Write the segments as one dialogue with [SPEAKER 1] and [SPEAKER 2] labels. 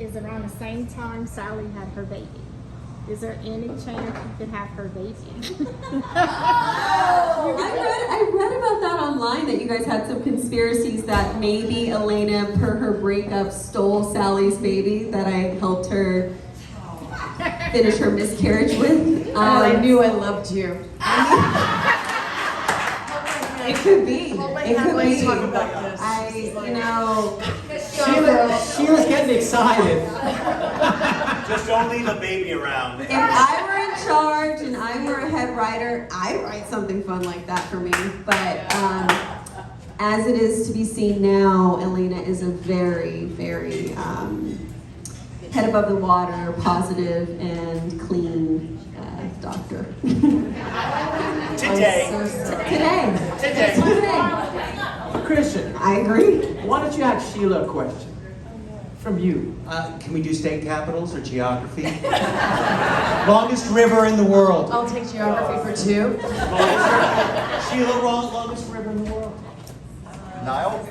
[SPEAKER 1] is around the same time Sally had her baby. Is there any chance you could have her baby?
[SPEAKER 2] I read about that online, that you guys had some conspiracies that maybe Elena, per her breakup, stole Sally's baby that I helped her finish her miscarriage with.
[SPEAKER 3] I knew I loved you.
[SPEAKER 2] It could be. It could
[SPEAKER 3] Let's
[SPEAKER 2] be.
[SPEAKER 3] talk about this.
[SPEAKER 4] Sheila's getting excited.
[SPEAKER 5] Just don't leave a baby around.
[SPEAKER 2] If I were in charge and I were a head writer, I'd write something fun like that for me. But as it is to be seen now, Elena is a very, very head above the water, positive and clean doctor.
[SPEAKER 5] Today.
[SPEAKER 2] Today.
[SPEAKER 4] Christian,
[SPEAKER 2] I agree.
[SPEAKER 4] why don't you ask Sheila a question? From you.
[SPEAKER 6] Can we do state capitals or geography? Longest river in the world.
[SPEAKER 3] I'll take geography for 2.
[SPEAKER 6] Sheila, longest river in the world.
[SPEAKER 5] Nile?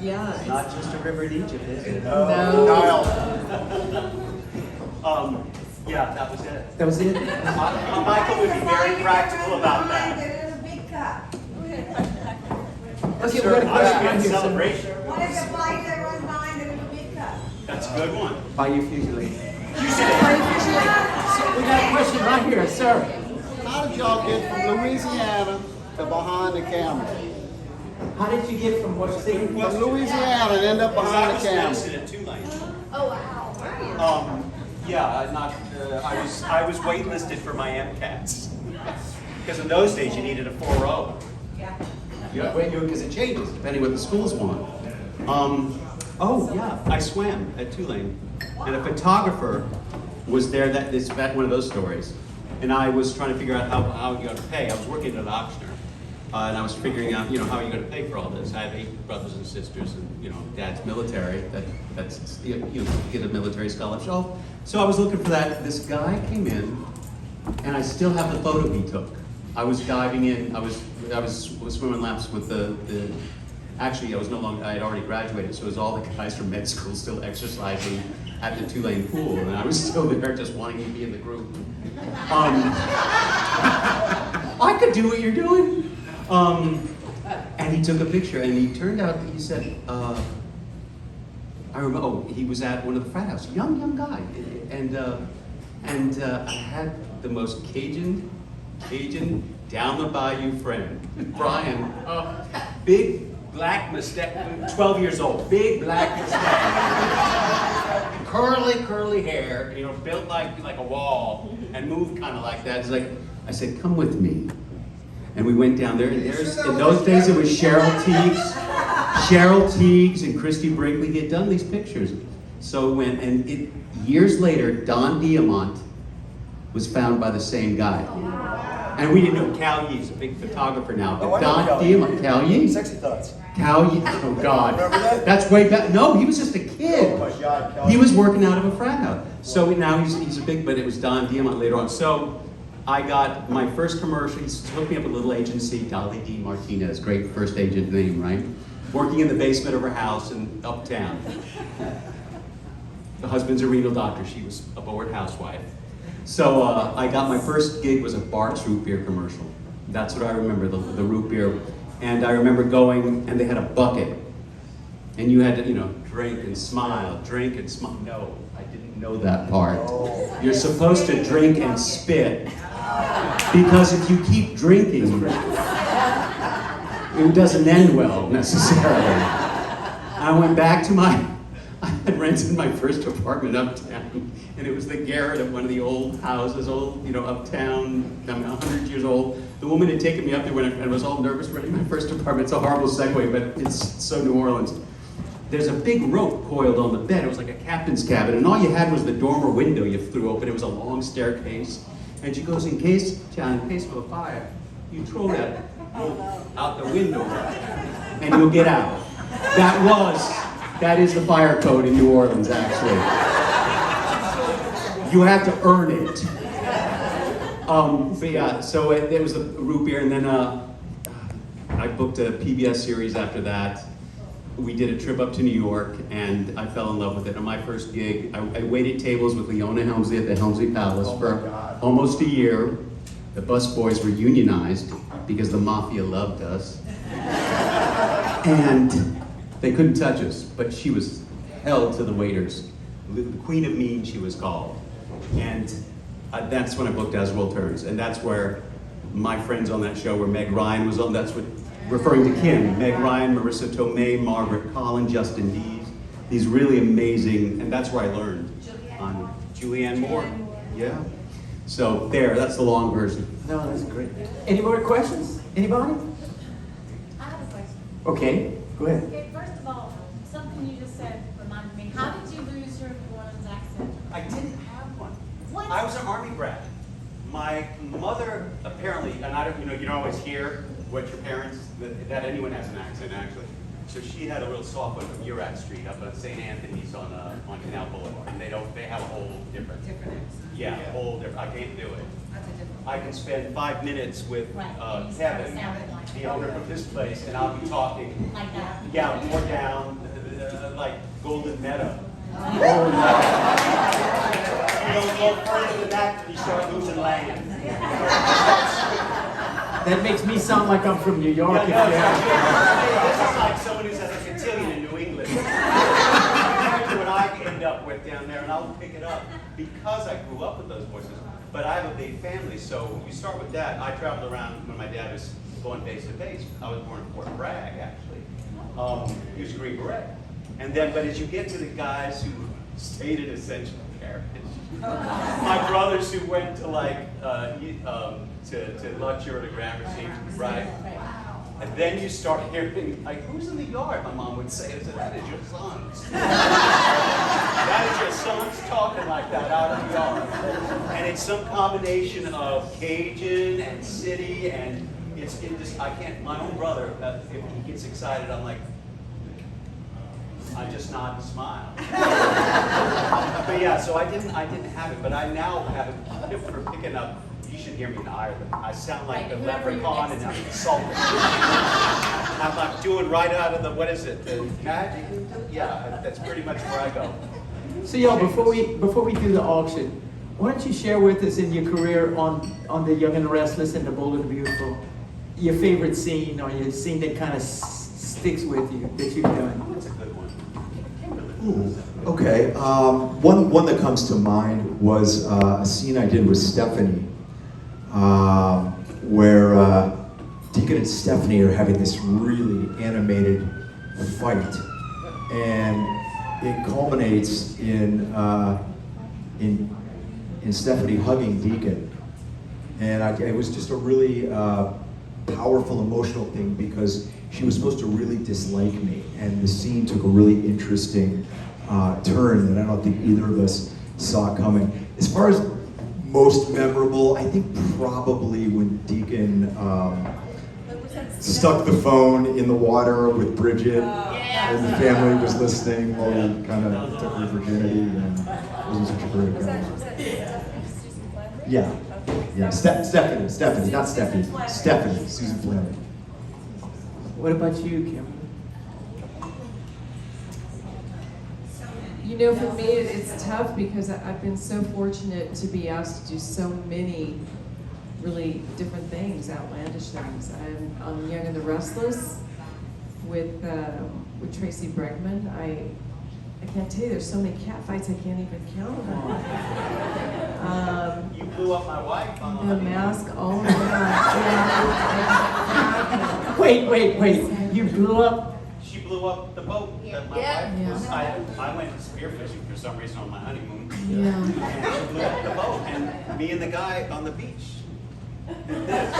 [SPEAKER 3] Yeah.
[SPEAKER 6] Not just a river in Egypt, is it?
[SPEAKER 3] No.
[SPEAKER 5] Nile. Yeah, that was it.
[SPEAKER 4] That was it?
[SPEAKER 5] Michael would be very practical about that.
[SPEAKER 4] Okay,
[SPEAKER 5] Sure,
[SPEAKER 4] we got a
[SPEAKER 5] I
[SPEAKER 4] question
[SPEAKER 5] should be
[SPEAKER 4] right
[SPEAKER 5] in
[SPEAKER 4] here.
[SPEAKER 5] celebration.
[SPEAKER 7] What if the flight that runs behind it is a big cup?
[SPEAKER 5] That's a good one.
[SPEAKER 4] By you usually.
[SPEAKER 5] You said it.
[SPEAKER 4] We got a question right here, sir.
[SPEAKER 8] How did y'all get from Louisiana to behind the camera?
[SPEAKER 4] How did you get from what city?
[SPEAKER 8] From Louisiana and end up
[SPEAKER 5] I
[SPEAKER 8] behind
[SPEAKER 5] was
[SPEAKER 8] the camera?
[SPEAKER 5] medicine at Tulane. Oh wow! Yeah, I was waitlisted for my MCATs because in those days you needed a 4.0.
[SPEAKER 6] Yeah, because it changes depending what the schools want. Oh yeah, I swam at Tulane, and a photographer was there. It's one of those stories, and I was trying to figure out how you got to pay. I was working at an auctioneer, and I was figuring out how are you going to pay for all this. I have 8 brothers and sisters, and Dad's military. That's get a military scholarship. So I was looking for that. This guy came in, and I still have the photo he took. I was diving in. I was swimming laps with actually, I was no longer. I had already graduated, so it was all the guys from med school still exercising at the Tulane pool, and I was still there just wanting to be in the group. I could do what you're doing. And he took a picture, and he turned out. He said, I remember. Oh, he was at one of the frat houses, young guy, and I had the most Cajun down the bayou friend, Brian, big black mustache, 12 years old, big black mustache, curly hair, built like a wall, and moved kind of like that. It's like, I said, come with me. And we went down there, and in those days it was Cheryl Teagues and Christy Brinkley. He had done these pictures. So years later, Don Diamont was found by the same guy. And we didn't know Cal Yee's a big photographer now. But Don Diamont, Cal Yee.
[SPEAKER 5] Sexy Thoughts.
[SPEAKER 6] Cal Yee, oh God.
[SPEAKER 5] Remember that?
[SPEAKER 6] That's way back. No, he was just a kid.
[SPEAKER 5] Oh my God, Cal
[SPEAKER 6] He
[SPEAKER 5] Yee.
[SPEAKER 6] was working out of a frat house. So now he's a big, but it was Don Diamont later on. So I got my first commercial. He hooked me up with a little agency, Dolly D. Martinez, great first agent name, right? Working in the basement of her house in Uptown. The husband's a renal doctor. She was a bored housewife. So I got my first gig was a Bart's root beer commercial. That's what I remember, the root beer. And I remember going, and they had a bucket. And you had to, drink and smile, drink and smile. No, I didn't know that part. You're supposed to drink and spit. Because if you keep drinking, it doesn't end well, necessarily. I went back to I had rented my first apartment uptown, and it was the garret of one of the old houses, uptown, 100 years old. The woman had taken me up there when I was all nervous renting my first apartment. It's a horrible segue, but it's so New Orleans. There's a big rope coiled on the bed. It was like a captain's cabin, and all you had was the dormer window you threw open. It was a long staircase. And she goes, in case of a fire, you throw that rope out the window, and you'll get out. That is the fire code in New Orleans, actually. You have to earn it. But yeah, so it was the root beer, and then I booked a PBS series after that. we did a trip up to New York, and I fell in love with it. On my first gig, I waited tables with Leona Helmsley at the Helmsley Palace for almost a year. The busboys were unionized because the mafia loved us. And they couldn't touch us, but she was held to the waiters. The Queen of Mean, she was called. And that's when I booked As World Turns. And that's where my friends on that show, where Meg Ryan was on, that's what, referring to Kim, Meg Ryan, Marissa Tomei, Margaret Collin, Justin Dees, these really amazing, and that's where I learned on Julianne Moore. Yeah. So there, that's the long version.
[SPEAKER 4] No, that's great. Any more questions? Anybody?
[SPEAKER 9] I have a question.
[SPEAKER 4] Okay, go ahead.
[SPEAKER 9] Okay, first of all, something you just said reminded me. How did you lose your New Orleans accent?
[SPEAKER 5] I didn't have one.
[SPEAKER 9] What?
[SPEAKER 5] I was an Army brat. My mother apparently, and I don't, you don't always hear what your parents, that anyone has an accent actually. So she had a real soft one from Murat Street up at St. Anthony's on Canal Boulevard. And they have a whole different accent. Yeah, whole different, I can't do it. I can spend 5 minutes with Kevin, the owner of this place, and I'll be talking.
[SPEAKER 9] Like that?
[SPEAKER 5] Yeah, more down, like Golden Meadow.
[SPEAKER 4] Oh, no.
[SPEAKER 5] You don't go further than that and you start losing land.
[SPEAKER 4] That makes me sound like I'm from New York.
[SPEAKER 5] This is like someone who's at a cotillion in New England. That's what I end up with down there, and I'll pick it up because I grew up with those voices. But I have a big family, so you start with that. I traveled around when my dad was going base to base. I was born in Fort Bragg, actually. He was a Green Beret. And then, but as you get to the guys who stayed in essential care, my brothers who went to like to lecture at a Gramercy, right? And then you start hearing like, "Who's in the yard?" My mom would say, "I said, that is your sons." That is your sons talking like that out in the yard. And it's some combination of Cajun and city, and it just, I can't. My own brother, if he gets excited, I'm like, I just nod and smile. But yeah, so I didn't have it, but I now have it for picking up. You should hear me in Ireland. I sound like the leprechaun and I'm insulting. I'm doing right out of the, what is it, the magic? Yeah, that's pretty much where I go.
[SPEAKER 4] So y'all, before we do the auction, why don't you share with us in your career on The Young and the Restless and The Bold and the Beautiful, your favorite scene or your scene that kind of sticks with you that you've done?
[SPEAKER 5] That's a good one.
[SPEAKER 10] Ooh, okay. One that comes to mind was a scene I did with Stephanie, where Deacon and Stephanie are having this really animated fight, and it culminates in Stephanie hugging Deacon, and it was just a really powerful, emotional thing because she was supposed to really dislike me, and the scene took a really interesting turn that I don't think either of us saw coming. As far as most memorable, I think probably when Deacon stuck the phone in the water with Bridget, and the family was listening while he kind of took her virginity, and it wasn't such a great guy. Yeah, Stephanie, not Stephanie, Stephanie, Susan Flannery.
[SPEAKER 4] What about you, Kim?
[SPEAKER 3] You know, for me, it's tough because I've been so fortunate to be asked to do so many really different things, outlandish things. I'm on Young and the Restless with Tracy Bregman. I can't tell you, there's so many cat fights I can't even count them all.
[SPEAKER 5] You blew up my wife on
[SPEAKER 3] The Mask, oh my God.
[SPEAKER 4] Wait, you blew up?
[SPEAKER 5] She blew up the boat that my wife was. I went spearfishing for some reason on my honeymoon.
[SPEAKER 3] Yeah.
[SPEAKER 5] And she blew up the boat, and me and the guy on the beach did this.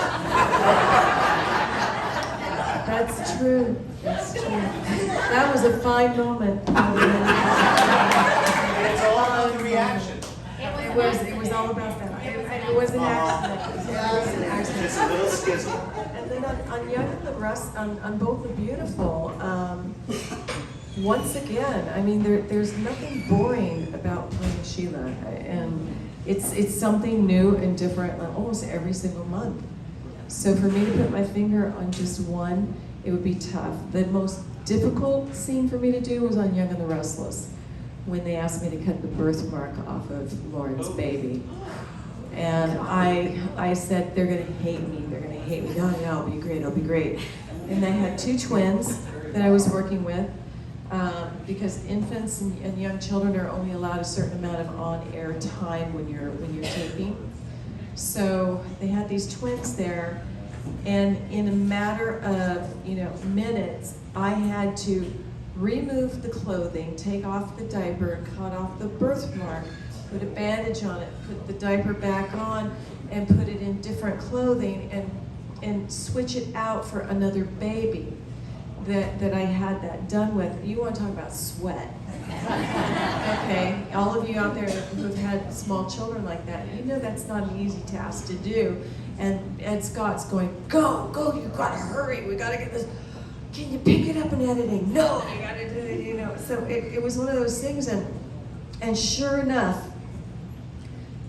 [SPEAKER 3] That's true. That's true. That was a fine moment.
[SPEAKER 5] It's all about the reaction.
[SPEAKER 3] It was all about that. It was an accident. It was an accident.
[SPEAKER 5] Just a little skizzle.
[SPEAKER 3] And then on Young and the Rest, on Bold and Beautiful, once again, I mean, there's nothing boring about playing Sheila, and it's something new and different almost every single month. So for me to put my finger on just one, it would be tough. The most difficult scene for me to do was on Young and the Restless, when they asked me to cut the birthmark off of Lauren's baby. And I said, they're gonna hate me, they're gonna hate me. No, it'll be great, it'll be great. And I had 2 twins that I was working with, because infants and young children are only allowed a certain amount of on-air time when you're taping. So they had these twins there, and in a matter of minutes, I had to remove the clothing, take off the diaper, cut off the birthmark, put a bandage on it, put the diaper back on, and put it in different clothing, and switch it out for another baby that I had that done with. You want to talk about sweat. Okay, all of you out there who've had small children like that, you know that's not an easy task to do. And Ed Scott's going, go, you gotta hurry, we gotta get this. Can you pick it up in editing? No, you gotta do it, So it was one of those things, and sure enough,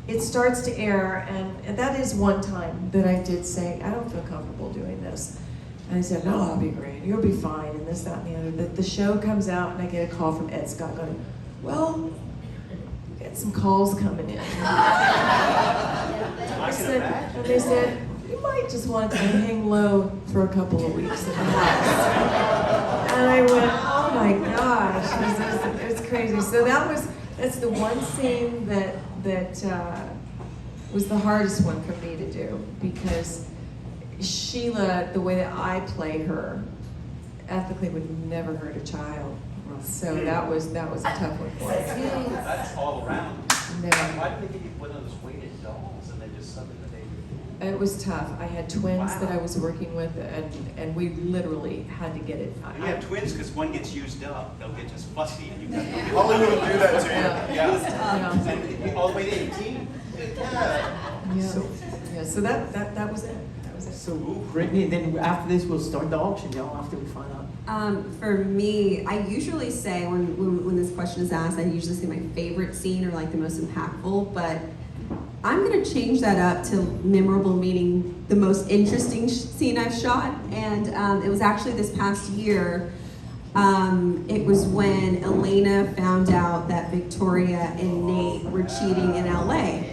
[SPEAKER 3] it starts to air, and that is one time that I did say, I don't feel comfortable doing this. And I said, no, I'll be great, you'll be fine, and this, that, and the other. The show comes out, and I get a call from Ed Scott going, well, we got some calls coming in. And they said, you might just want to hang low for a couple of weeks in the house. And I went, oh my gosh, it's crazy. So that's the one scene that was the hardest one for me to do, because Sheila, the way that I play her, ethically would never hurt a child. So that was a tough one for me.
[SPEAKER 5] That's all around.
[SPEAKER 3] No.
[SPEAKER 5] Why did they give you one of those weighted dolls and then just sub it the baby?
[SPEAKER 3] It was tough. I had twins that I was working with, and we literally had to get it.
[SPEAKER 5] You have twins because one gets used up. They'll get just fussy and you got to
[SPEAKER 8] Hollywood will do that to you.
[SPEAKER 5] Yeah. And all the way to 18.
[SPEAKER 3] So that was it.
[SPEAKER 4] So Brittany, then after this, we'll start the auction, y'all, after we find out.
[SPEAKER 2] For me, I usually say, when this question is asked, I usually say my favorite scene or like the most impactful, but I'm gonna change that up to memorable, meaning the most interesting scene I've shot. And it was actually this past year. It was when Elena found out that Victoria and Nate were cheating in LA.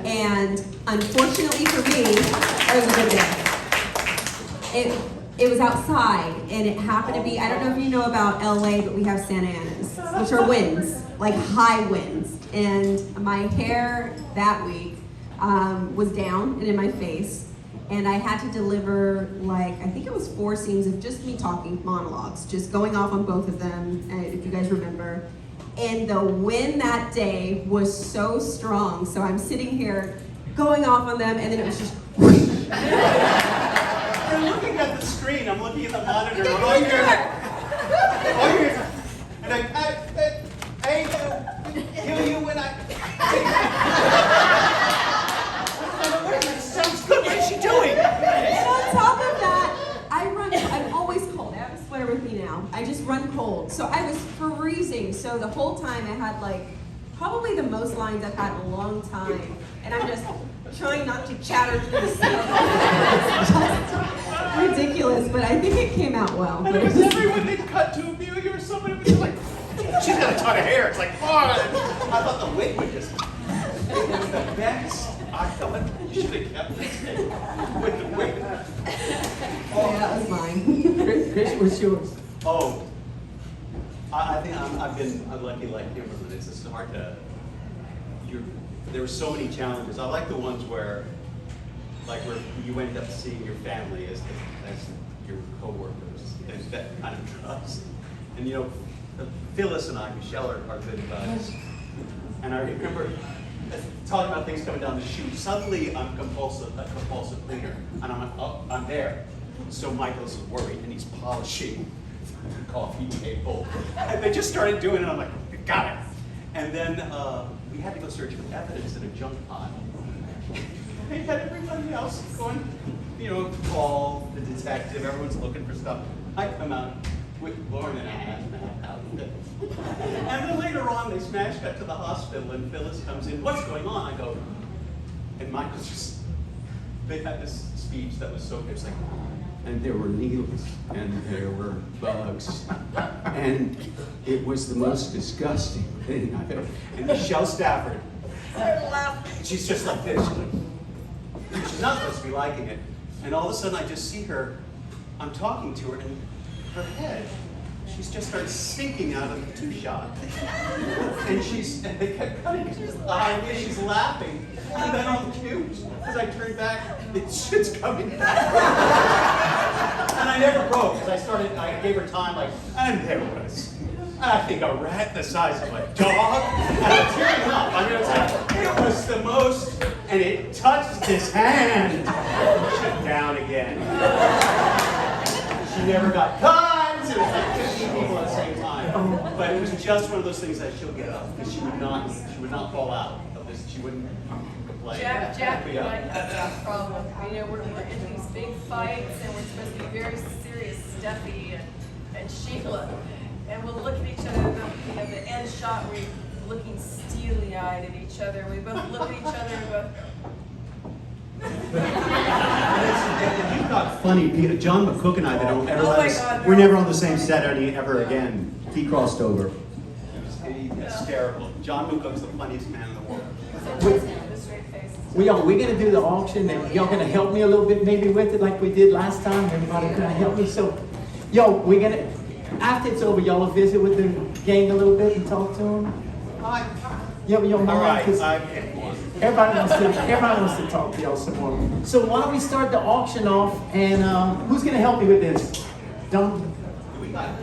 [SPEAKER 2] And unfortunately for me, it was a good day. It was outside, and it happened to be, I don't know if you know about LA, but we have Santa Anas, which are winds, like high winds. And my hair that week was down and in my face, and I had to deliver, like, I think it was 4 scenes of just me talking, monologues, just going off on both of them, if you guys remember. And the wind that day was so strong, so I'm sitting here going off on them, and then it was just
[SPEAKER 5] I'm looking at the screen, I'm looking at the monitor, and all you hear, and you when I. Sounds good. What is she doing?
[SPEAKER 2] And on top of that, I'm always cold. I have a sweater with me now. I just run cold. So I was freezing. So the whole time I had like probably the most lines I've had in a long time. And I'm just trying not to chatter through the stuff. It's just ridiculous, but I think it came out well.
[SPEAKER 5] And it was everyone they cut to Amelia or somebody was like, she's got a ton of hair. It's like, oh, I thought the wig would just. It was the best. I thought you should have kept this with the wig.
[SPEAKER 2] Yeah, that was mine.
[SPEAKER 4] Chris, what's yours?
[SPEAKER 5] Oh, I think I've been unlucky like Kimberly. It's just hard to. There were so many challenges. I like the ones where you end up seeing your family as your coworkers. There's that kind of trust. And Phyllis and I, Michelle, are good buds. And I remember talking about things coming down the chute. Suddenly, I'm a compulsive cleaner, and I'm there. So Michael's worried, and he's polishing the coffee table. And they just started doing it. I'm like, got it. And then we had to go search for evidence in a junk pile. They had everybody else going, call the detective. Everyone's looking for stuff. I come out with Lauren and I out of it. And then later on, they smash cut to the hospital, and Phyllis comes in. What's going on? I go, and Michael's just. They had this speech that was so good. It's like,
[SPEAKER 6] and there were needles, and there were bugs, and it was the most disgusting thing I've ever. And Michelle Stafford, she's just like this. She's like, she's not supposed to be liking it. And all of a sudden, I just see her. I'm talking to her, and her head, she's just starts sinking out of the 2-shot. And they kept cutting her eye, and she's laughing. And then on cue, as I turned back, it's shit's coming back. And I never broke, because I gave her time, like, and there was, I think, a rat the size of a dog. And I'm tearing up. I mean, it was the most, and it touched his hand. Shut down again. She never got caught. It was like 15 people at the same time. But it was just one of those things that she'll get up, because she would not fall out of this. She wouldn't complain.
[SPEAKER 3] Jack and I have that problem. You know, we're in these big fights, and we're supposed to be very serious, Steffi and Sheila, and we'll look at each other. The end shot, we're looking steely-eyed at each other. We both look at each other and go.
[SPEAKER 6] You got funny, Peter. John McCook and I, that don't ever
[SPEAKER 3] Oh
[SPEAKER 6] let
[SPEAKER 3] my
[SPEAKER 6] us.
[SPEAKER 3] God,
[SPEAKER 6] We're
[SPEAKER 3] no.
[SPEAKER 6] never on the same set ever again. He crossed over.
[SPEAKER 5] It's hysterical. John McCook's the funniest man in the world.
[SPEAKER 4] Well, y'all, we're gonna do the auction, and y'all gonna help me a little bit maybe with it like we did last time? Everybody gonna help me? So, yo, we're gonna, after it's over, y'all will visit with the gang a little bit and talk to them? Yeah, but y'all
[SPEAKER 5] All
[SPEAKER 4] mind,
[SPEAKER 5] right,
[SPEAKER 4] 'cause
[SPEAKER 5] I picked one.
[SPEAKER 4] everybody wants to talk to y'all some more. So why don't we start the auction off, and who's gonna help me with this? Don't,
[SPEAKER 5] We got